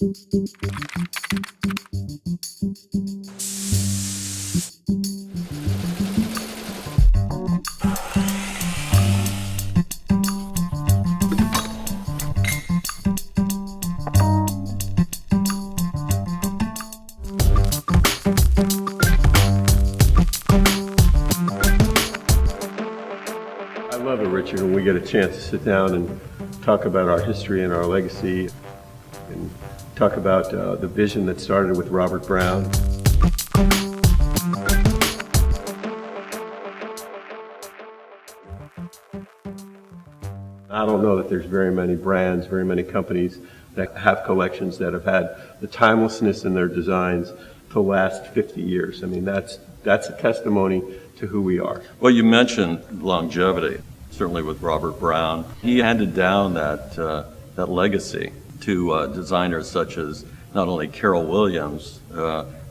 I love it, Richard, when we get a chance to sit down and talk about our history and our legacy and talk about the vision that started with Robert Brown. I don't know that there's very many brands, very many companies that have collections that have had the timelessness in their designs to last 50 years. I mean, that's a testimony to who we are. Well, you mentioned longevity, certainly with Robert Brown. He handed down that legacy to designers such as not only Carol Williams,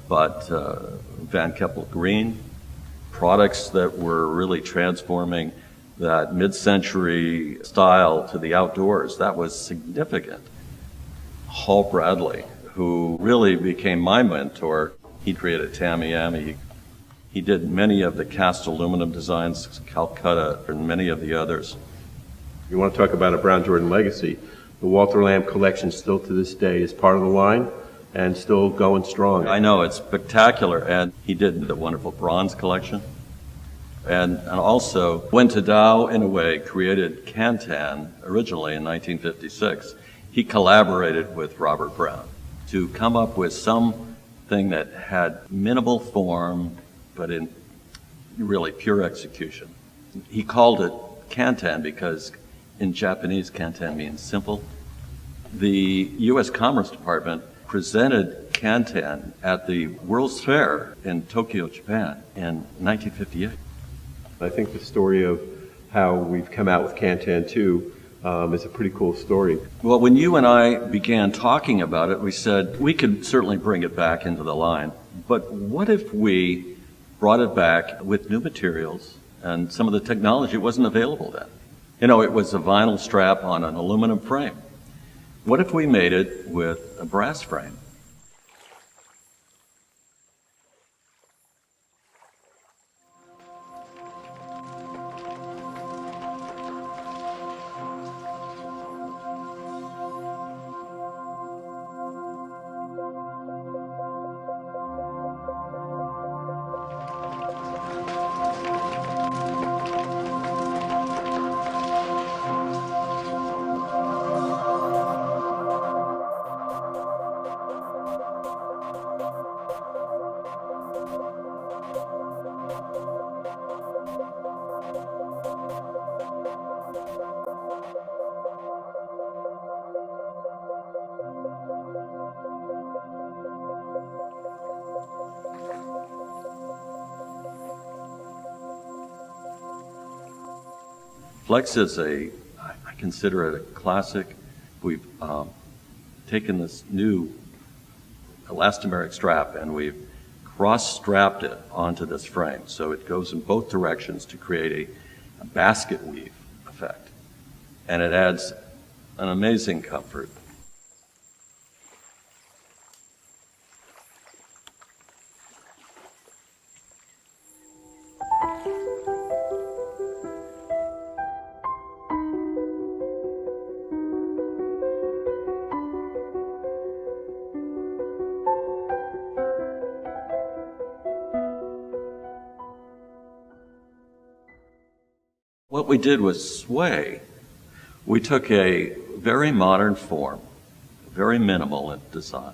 but Van Keppel Green, products that were really transforming that mid-century style to the outdoors. That was significant. Hall Bradley, who really became my mentor, he created Tamiami. He did many of the cast aluminum designs, Calcutta, and many of the others. You want to talk about a Brown Jordan legacy. The Walter Lamb collection still to this day is part of the line and still going strong. I know, it's spectacular. And he did the wonderful bronze collection. And also, when Tadao, in a way, created Can-Tan originally in 1956, he collaborated with Robert Brown to come up with something that had minimal form, but in really pure execution. He called it Can-Tan because in Japanese, Can-Tan means simple. The U.S. Commerce Department presented Can-Tan at the World's Fair in Tokyo, Japan in 1958. I think the story of how we've come out with Can-Tan 2 is a pretty cool story. Well, when you and I began talking about it, we said we could certainly bring it back into the line, but what if we brought it back with new materials and some of the technology wasn't available then? You know, it was a vinyl strap on an aluminum frame. What if we made it with a brass frame? Flex is I consider it a classic. We've taken this new elastomeric strap and we've cross-strapped it onto this frame. So it goes in both directions to create a basket weave effect. And it adds an amazing comfort. What we did was sway. We took a very modern form, very minimal in design.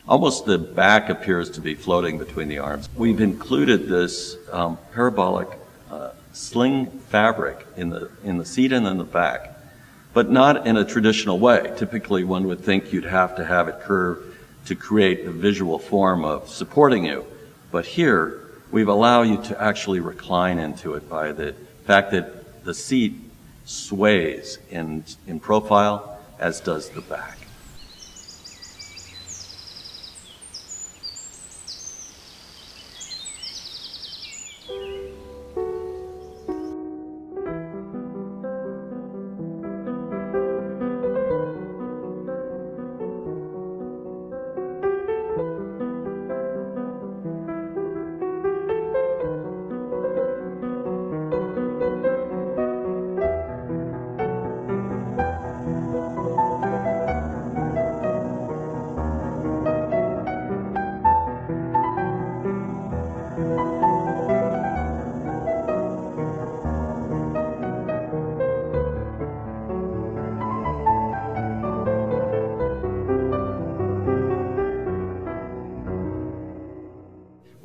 Almost the back appears to be floating between the arms. We've included this parabolic sling fabric in the seat and in the back, but not in a traditional way. Typically, one would think you'd have to have it curved to create a visual form of supporting you. But here, we've allowed you to actually recline into it by the fact that the seat sways in profile, as does the back.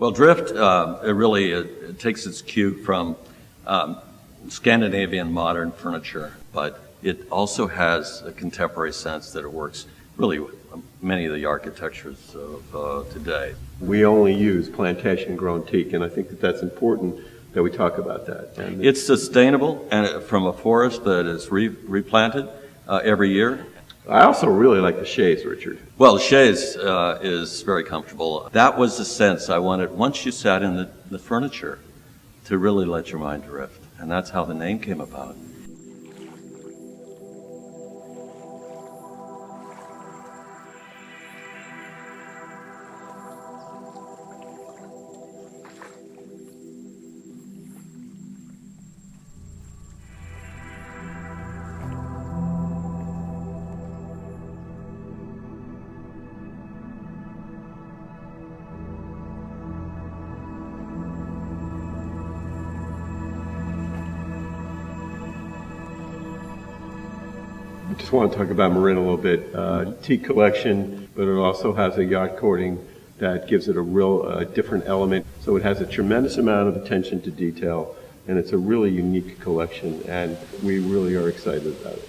Well, drift, it takes its cue from Scandinavian modern furniture, but it also has a contemporary sense that it works really with many of the architectures of today. We only use plantation-grown teak, and I think that that's important that we talk about that. And It's sustainable and from a forest that is replanted every year. I also really like the chaise, Richard. Well, the chaise is very comfortable. That was the sense I wanted once you sat in the furniture to really let your mind drift, and that's how the name came about. I just want to talk about Marin a little bit. Teak collection, but it also has a yacht coating that gives it a real different element. So it has a tremendous amount of attention to detail, and it's a really unique collection, and we really are excited about it.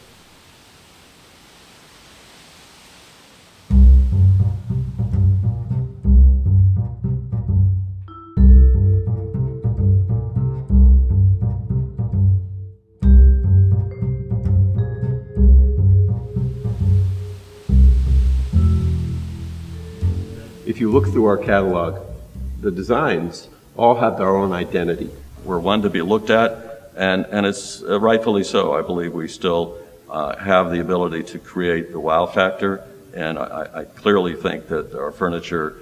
If you look through our catalog, the designs all have their own identity. We're one to be looked at, and it's rightfully so. I believe we still have the ability to create the wow factor, and I clearly think that our furniture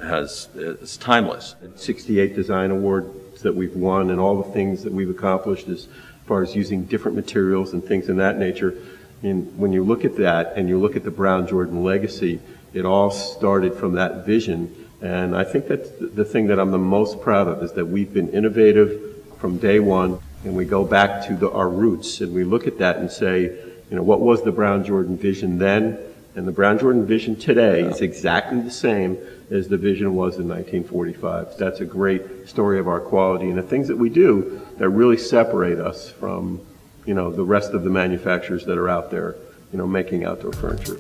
is timeless. 68 design awards that we've won and all the things that we've accomplished as far as using different materials and things in that nature. And when you look at that and you look at the Brown Jordan legacy, it all started from that vision, and I think that's the thing that I'm the most proud of, is that we've been innovative from day one, and we go back to our roots, and we look at that and say, what was the Brown Jordan vision then? And the Brown Jordan vision today is exactly the same as the vision was in 1945. That's a great story of our quality and the things that we do that really separate us from, the rest of the manufacturers that are out there, making outdoor furniture.